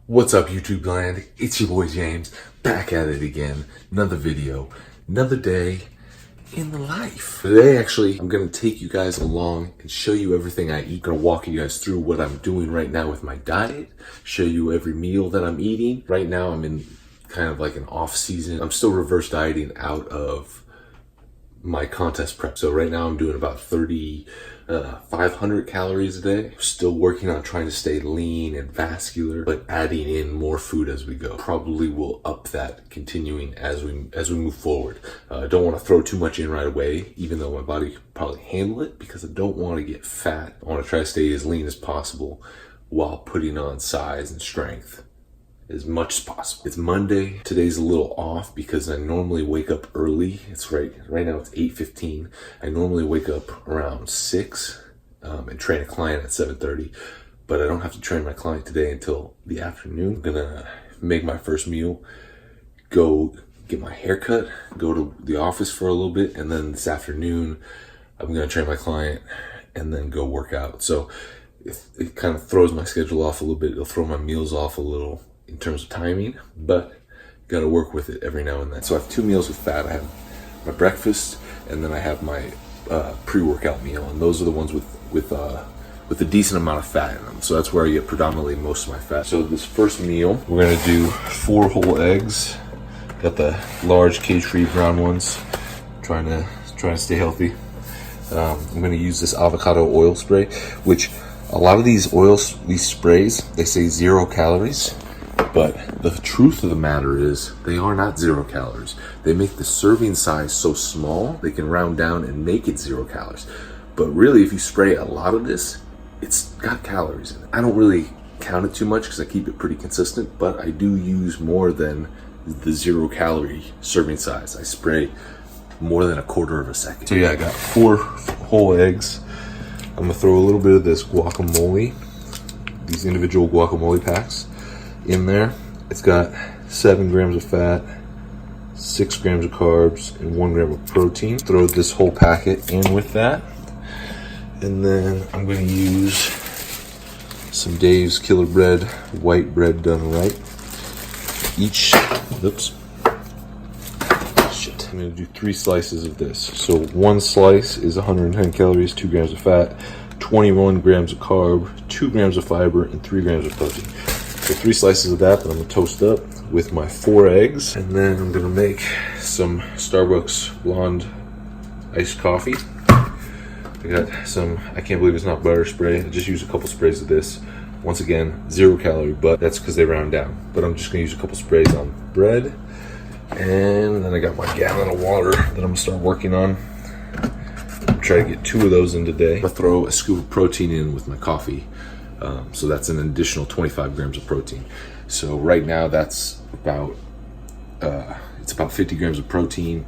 What's up, YouTube land? It's your boy James, back at it again. Another video, another day in the life. Today, actually, I'm gonna take you guys along and show you everything I eat. Gonna walk you guys through what I'm doing right now with my diet, show you every meal that I'm eating. Right now, I'm in kind of like an off season. I'm still reverse dieting out of my contest prep. So right now I'm doing about 500 calories a day. Still working on trying to stay lean and vascular, but adding in more food as we go. Probably will up that continuing as we move forward. I don't want to throw too much in right away, even though my body can probably handle it, because I don't want to get fat. I want to try to stay as lean as possible while putting on size and strength as much as possible. It's Monday. Today's a little off because I normally wake up early. It's right now it's 8:15. I normally wake up around 6 and train a client at 7:30, but I don't have to train my client today until the afternoon. I'm gonna make my first meal, go get my hair cut, go to the office for a little bit, and then this afternoon I'm gonna train my client and then go work out. So it kind of throws my schedule off a little bit. It'll throw my meals off a little in terms of timing, but got to work with it every now and then. So I have 2 meals with fat. I have my breakfast, and then I have my pre-workout meal, and those are the ones with a decent amount of fat in them. So that's where I get predominantly most of my fat. So this first meal, we're gonna do 4 whole eggs. Got the large cage-free brown ones. Trying to stay healthy. I'm gonna use this avocado oil spray, which a lot of these sprays, they say 0 calories. But the truth of the matter is they are not 0 calories. They make the serving size so small, they can round down and make it 0 calories. But really, if you spray a lot of this, it's got calories in it. I don't really count it too much because I keep it pretty consistent, but I do use more than the 0 calorie serving size. I spray more than a quarter of a second. So yeah, I got 4 whole eggs. I'm gonna throw a little bit of this guacamole, these individual guacamole packs in there. It's got 7 grams of fat, 6 grams of carbs, and 1 gram of protein. Throw this whole packet in with that. And then I'm going to use some Dave's Killer Bread, white bread done right. I'm going to do 3 slices of this. So 1 slice is 110 calories, 2 grams of fat, 21 grams of carb, 2 grams of fiber, and 3 grams of protein. So 3 slices of that I'm gonna toast up with my 4 eggs. And then I'm gonna make some Starbucks blonde iced coffee. I got some, I can't believe it's not butter spray. I just use a couple sprays of this. Once again, 0 calorie, but that's because they round down. But I'm just gonna use a couple sprays on bread. And then I got my gallon of water that I'm gonna start working on. I'm trying to get 2 of those in today. I'll throw a scoop of protein in with my coffee. So that's an additional 25 grams of protein. So right now that's about, it's about 50 grams of protein,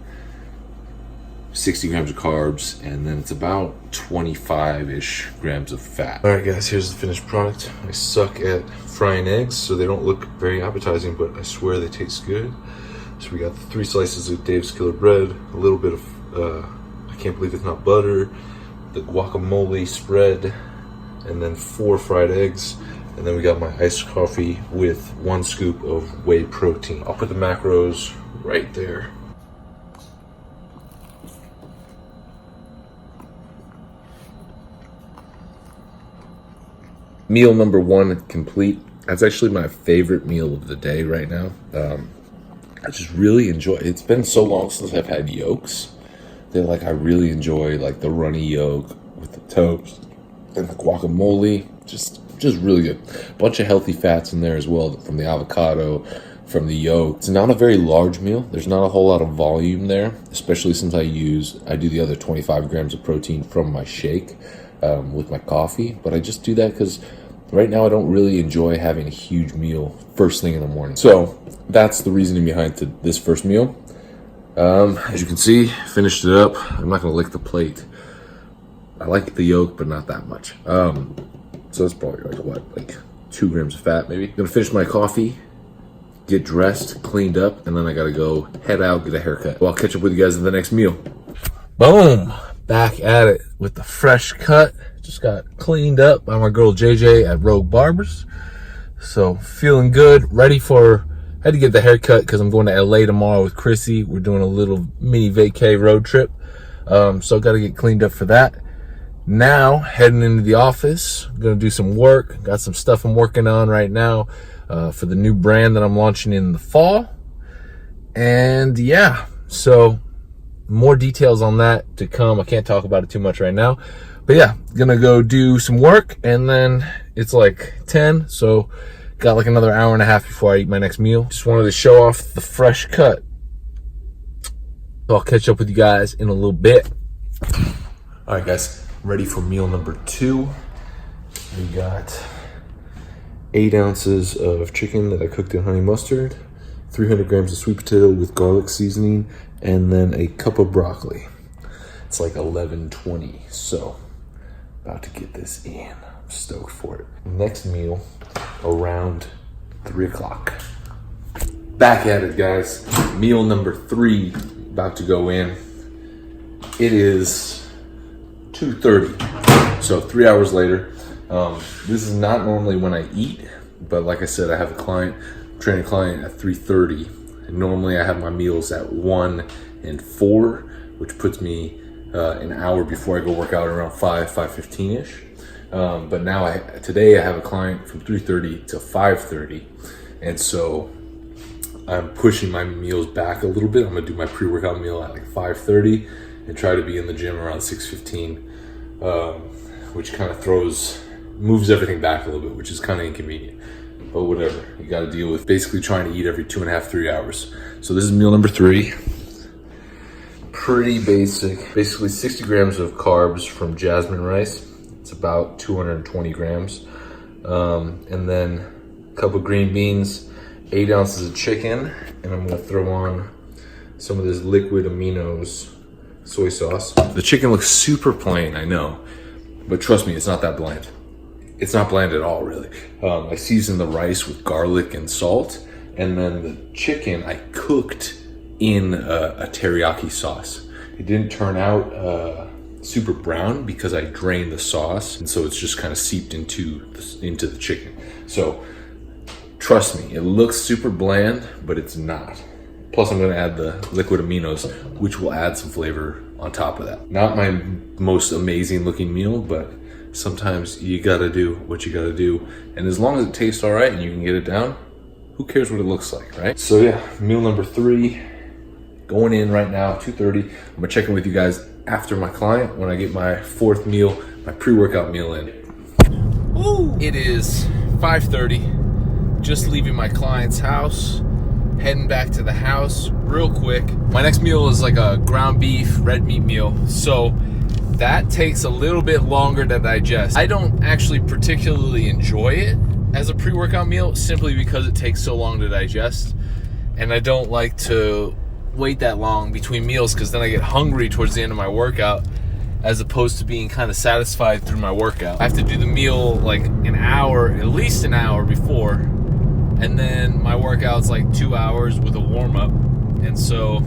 60 grams of carbs, and then it's about 25-ish grams of fat. All right, guys, here's the finished product. I suck at frying eggs, so they don't look very appetizing, but I swear they taste good. So we got the 3 slices of Dave's Killer Bread, a little bit of, I can't believe it's not butter, the guacamole spread, and then 4 fried eggs, and then we got my iced coffee with 1 scoop of whey protein. I'll put the macros right there. Meal number 1 complete. That's actually my favorite meal of the day right now. I just really enjoy it. It's been so long since I've had yolks that I really enjoy the runny yolk with the toast and the guacamole. Just really good. Bunch of healthy fats in there as well from the avocado, from the yolk. It's not a very large meal. There's not a whole lot of volume there, especially since I do the other 25 grams of protein from my shake with my coffee. But I just do that because right now I don't really enjoy having a huge meal first thing in the morning. So that's the reasoning behind this first meal. As you can see, finished it up. I'm not gonna lick the plate. I like the yolk, but not that much. So it's probably 2 grams of fat, maybe. I'm gonna finish my coffee, get dressed, cleaned up, and then I gotta go head out, get a haircut. Well, I'll catch up with you guys in the next meal. Boom! Back at it with the fresh cut. Just got cleaned up by my girl JJ at Rogue Barbers. So feeling good, ready for, I had to get the haircut because I'm going to LA tomorrow with Chrissy. We're doing a little mini vacay road trip. So got to get cleaned up for that. Now heading into the office, gonna do some work. Got some stuff I'm working on right now for the new brand that I'm launching in the fall. And yeah, so more details on that to come. I can't talk about it too much right now, but yeah, gonna go do some work, and then it's like 10, so got like another hour and a half before I eat my next meal. Just wanted to show off the fresh cut. So I'll catch up with you guys in a little bit. All right, guys. Ready for meal number 2. We got 8 ounces of chicken that I cooked in honey mustard, 300 grams of sweet potato with garlic seasoning, and then a cup of broccoli. It's like 11:20, so about to get this in. I'm stoked for it. Next meal around 3 o'clock. Back at it, guys. Meal number 3 about to go in. It is 2:30, so 3 hours later. This is not normally when I eat, but like I said, I have a client, training a client at 3:30, and normally I have my meals at 1 and 4, which puts me an hour before I go work out around 5:15ish. But now today I have a client from 3:30 to 5:30, and so I'm pushing my meals back a little bit. I'm gonna do my pre-workout meal at like 5:30 and try to be in the gym around 6:15. Which kind of moves everything back a little bit, which is kind of inconvenient, but whatever. You got to deal with basically trying to eat every 2.5-3 hours. So this is meal number 3. Pretty basic. Basically 60 grams of carbs from jasmine rice. It's about 220 grams. And then a couple of green beans, 8 ounces of chicken, and I'm gonna throw on some of this liquid aminos soy sauce. The chicken looks super plain, I know, but trust me, it's not that bland. It's not bland at all, really. I seasoned the rice with garlic and salt, and then the chicken I cooked in a teriyaki sauce. It didn't turn out super brown because I drained the sauce, and so it's just kind of seeped into the chicken. So trust me, it looks super bland, but it's not. Plus, I'm going to add the liquid aminos, which will add some flavor on top of that. Not my most amazing looking meal, but sometimes you got to do what you got to do. And as long as it tastes all right and you can get it down, who cares what it looks like, right? So yeah, meal number 3 going in right now, 2:30. I'm going to check in with you guys after my client when I get my 4th meal, my pre-workout meal in. Ooh. It is 5:30, just leaving my client's house. Heading back to the house real quick. My next meal is like a ground beef red meat meal, so that takes a little bit longer to digest. I don't actually particularly enjoy it as a pre-workout meal simply because it takes so long to digest, and I don't like to wait that long between meals because then I get hungry towards the end of my workout as opposed to being kind of satisfied through my workout. I have to do the meal like at least an hour before, and then my workout's like 2 hours with a warm-up, and so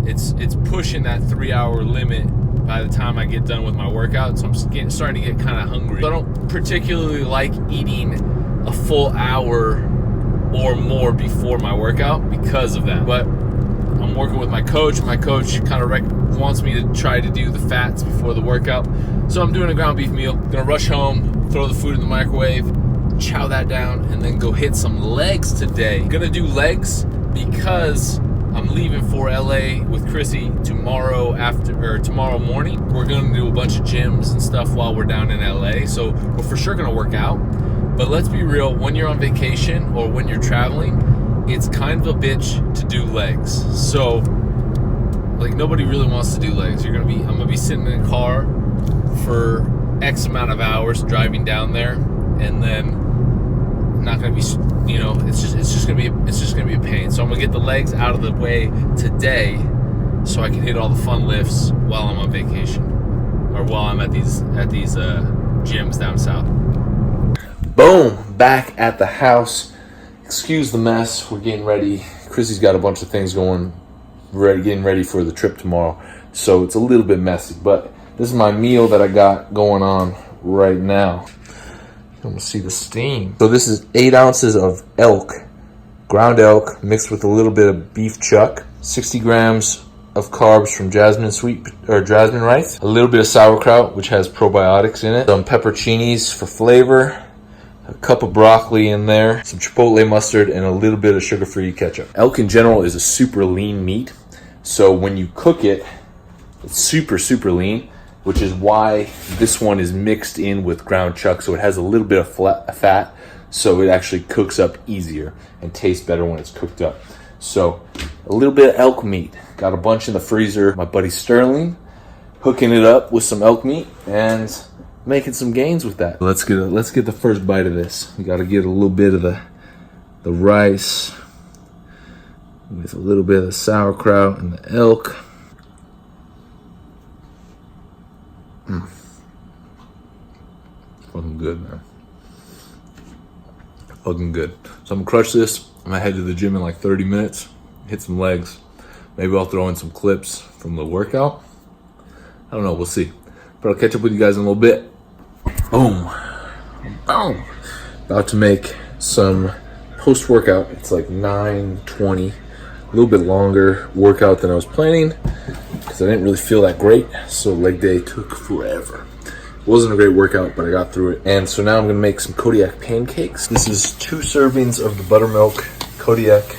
it's pushing that 3-hour limit by the time I get done with my workout. So I'm starting to get kind of hungry. I don't particularly like eating a full hour or more before my workout because of that. But I'm working with my coach. My coach kind of wants me to try to do the fats before the workout. So I'm doing a ground beef meal. Gonna rush home, throw the food in the microwave, chow that down, and then go hit some legs today. Gonna do legs because I'm leaving for LA with Chrissy tomorrow morning. We're gonna do a bunch of gyms and stuff while we're down in LA, so we're for sure gonna work out. But let's be real, when you're on vacation or when you're traveling, it's kind of a bitch to do legs. So, like, nobody really wants to do legs. I'm gonna be sitting in a car for X amount of hours driving down there, and then not gonna be, it's just gonna be a pain. So I'm gonna get the legs out of the way today, so I can hit all the fun lifts while I'm on vacation, or while I'm at these gyms down south. Boom, back at the house. Excuse the mess. We're getting ready. Chrissy's got a bunch of things getting ready for the trip tomorrow, so it's a little bit messy. But this is my meal that I got going on right now. I'm gonna see the steam. So this is 8 ounces of elk, ground elk, mixed with a little bit of beef chuck, 60 grams of carbs from jasmine rice, a little bit of sauerkraut, which has probiotics in it, some pepperoncinis for flavor, a cup of broccoli in there, some chipotle mustard, and a little bit of sugar-free ketchup. Elk in general is a super lean meat, so when you cook it, it's super, super lean, which is why this one is mixed in with ground chuck, so it has a little bit of fat, so it actually cooks up easier and tastes better when it's cooked up. So a little bit of elk meat. Got a bunch in the freezer. My buddy Sterling hooking it up with some elk meat and making some gains with that. Let's get the first bite of this. We got to get a little bit of the rice with a little bit of the sauerkraut and the elk. Fucking good, man. Fucking good. So I'm gonna crush this. I'm gonna head to the gym in like 30 minutes, hit some legs. Maybe I'll throw in some clips from the workout. I don't know, we'll see. But I'll catch up with you guys in a little bit. Boom. Boom. About to make some post-workout. It's like 9:20. A little bit longer workout than I was planning because I didn't really feel that great. So leg day took forever. It wasn't a great workout, but I got through it. And so now I'm gonna make some Kodiak pancakes. This is 2 servings of the buttermilk Kodiak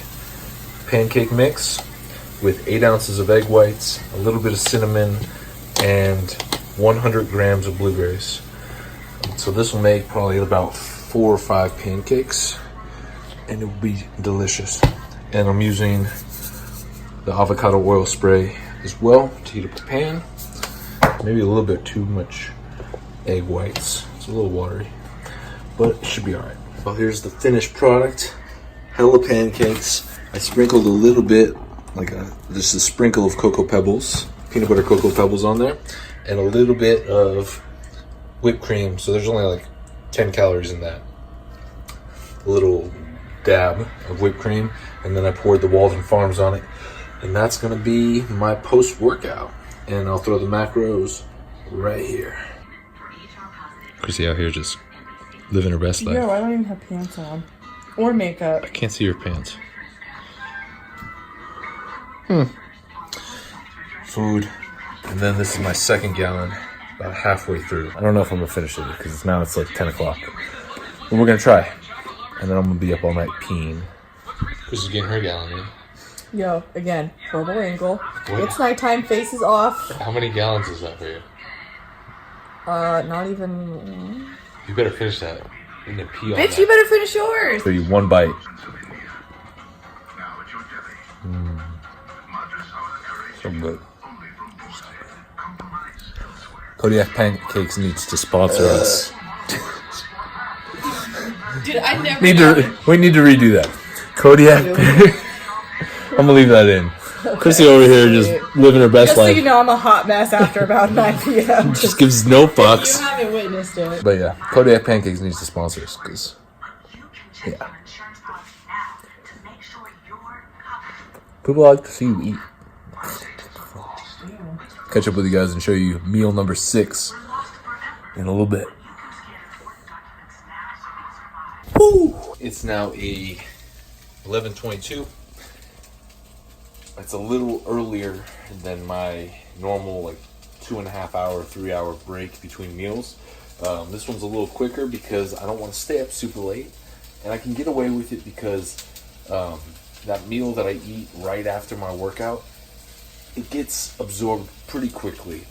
pancake mix with 8 ounces of egg whites, a little bit of cinnamon, and 100 grams of blueberries. So this will make probably about 4 or 5 pancakes, and it will be delicious. And I'm using the avocado oil spray as well to heat up the pan. Maybe a little bit too much egg whites. It's a little watery, but it should be all right. Well, here's the finished product. Hella pancakes. I sprinkled a little bit, just a sprinkle of cocoa pebbles, peanut butter cocoa pebbles on there, and a little bit of whipped cream. So there's only like 10 calories in that. A little dab of whipped cream, and then I poured the Walden Farms on it. And that's gonna be my post-workout. And I'll throw the macros right here. Chrissy out here just living her best life. Yo, I don't even have pants on. Or makeup. I can't see your pants. Food. And then this is my 2nd gallon, about halfway through. I don't know if I'm gonna finish it because now it's like 10 o'clock. But we're gonna try. And then I'm gonna be up all night peeing. Chris is getting her gallon in. Yo, again, horrible angle. What? It's nighttime, face is off. How many gallons is that for you? Not even... You better finish that. You need to pee on Bitch, that. you better finish yours! So you 1 bite. So good. Kodiak Pancakes needs to sponsor us. Dude, I never We need to redo that. Kodiak. I'm gonna leave that in. Chrissy over here just living her best Just so life. you know, I'm a hot mess after about 9 p.m. Just gives no fucks. You haven't witnessed it. But yeah, Kodiak Pancakes needs to sponsor us because yeah, people like to see you eat. Catch up with you guys and show you meal number 6 in a little bit. Woo! It's now 11:22. It's a little earlier than my normal 2.5 hour, 3 hour break between meals. This one's a little quicker because I don't want to stay up super late, and I can get away with it because that meal that I eat right after my workout, it gets absorbed pretty quickly,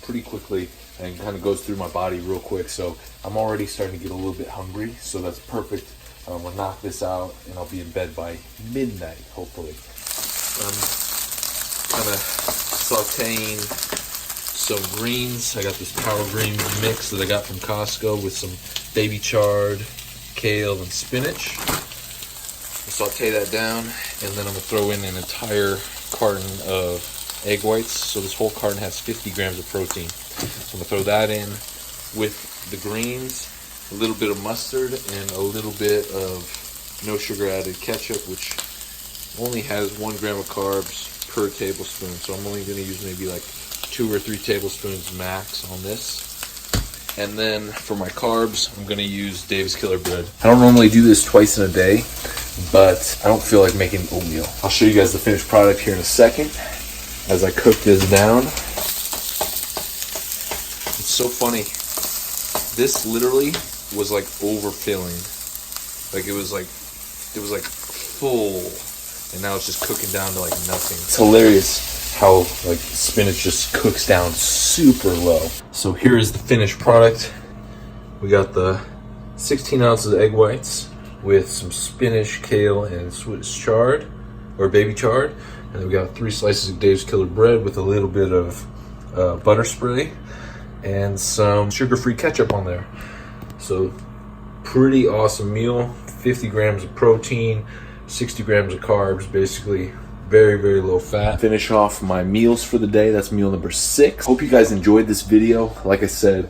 and kind of goes through my body real quick. So I'm already starting to get a little bit hungry, so that's perfect. I'm gonna knock this out, and I'll be in bed by midnight, hopefully. Kind of sauteing some greens. I got this power green mix that I got from Costco with some baby chard, kale, and spinach. I'll saute that down, and then I'm gonna throw in an entire carton of egg whites. So this whole carton has 50 grams of protein. So I'm gonna throw that in with the greens, a little bit of mustard, and a little bit of no sugar added ketchup, which only has 1 gram of carbs per tablespoon. So I'm only gonna use maybe 2 or 3 tablespoons max on this. And then for my carbs, I'm gonna use Dave's Killer Bread. I don't normally do this twice in a day, but I don't feel like making oatmeal. I'll show you guys the finished product here in a second as I cook this down. It's so funny. This literally was like overfilling. Like it was like full, and now it's just cooking down to like nothing. It's hilarious how like spinach just cooks down super low. So here is the finished product. We got the 16 ounces of egg whites with some spinach, kale, and Swiss chard, or baby chard. And then we got 3 slices of Dave's Killer Bread with a little bit of butter spray and some sugar-free ketchup on there. So pretty awesome meal. 50 grams of protein, 60 grams of carbs, basically very, very low fat. Finish off my meals for the day. That's meal number 6. Hope you guys enjoyed this video. Like I said,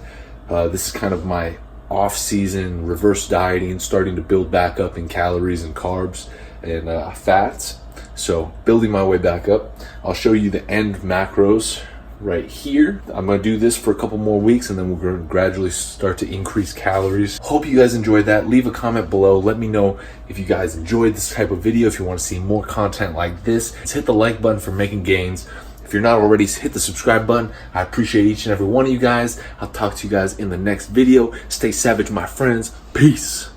this is kind of my off-season reverse dieting, starting to build back up in calories and carbs and fats. So building my way back up. I'll show you the end macros right here. I'm gonna do this for a couple more weeks and then we're gonna gradually start to increase calories. Hope you guys enjoyed that. Leave a comment below. Let me know if you guys enjoyed this type of video, if you want to see more content like this. Just hit the like button for making gains. If you're not already, hit the subscribe button. I appreciate each and every one of you guys. I'll talk to you guys in the next video. Stay savage, my friends. Peace.